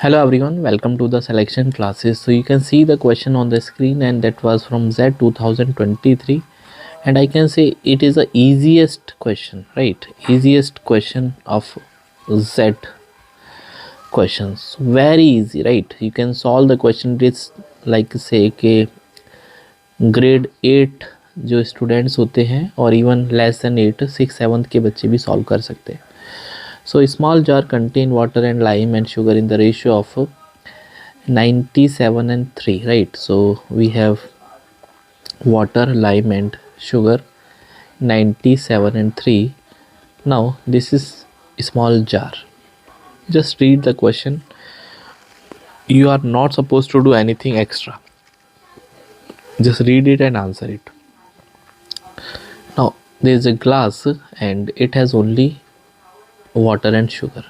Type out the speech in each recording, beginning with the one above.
Hello everyone, welcome to the selection classes. So you can see the question on the screen, and that was from Z 2023, and I can say it is the easiest question, right? Easiest question of Z questions. Very easy, right? You can solve the question. It's like say कि grade 8 जो students होते हैं और even less than 8 6 7 के बच्चे भी solve कर सकते हैं. So a small jar contain water and lime and sugar in the ratio of 97 and 3, right? So we have water, lime and sugar 97 and 3. Now this is a small jar. Just read the question. You are not supposed to do anything extra. Just read it and answer it. Now there is a glass and it has only water and sugar,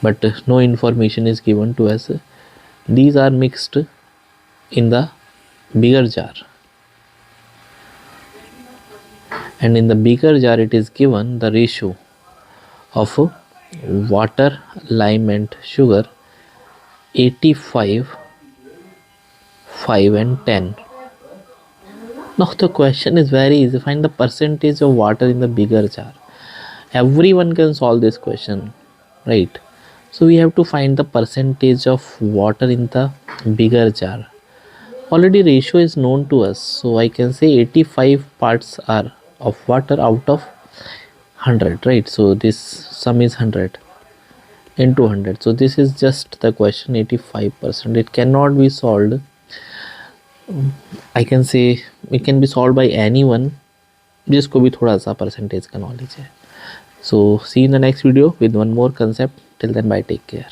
but no information is given to us. These are mixed in the bigger jar, and in the bigger jar it is given the ratio of water, lime and sugar 85, 5 and 10. Now the question is very easy. Find the percentage of water in the bigger jar. Everyone can solve this question, right? So we have to find the percentage of water in the bigger jar. Already ratio is known to us, so I can say 85 parts are of water out of 100, right? So this sum is 100 into 100. So this is just the question 85%. It cannot be solved. I can say it can be solved by anyone जिसको भी थोड़ा सा percentage का knowledge है. So see you in the next video with one more concept. Till then, bye, take care.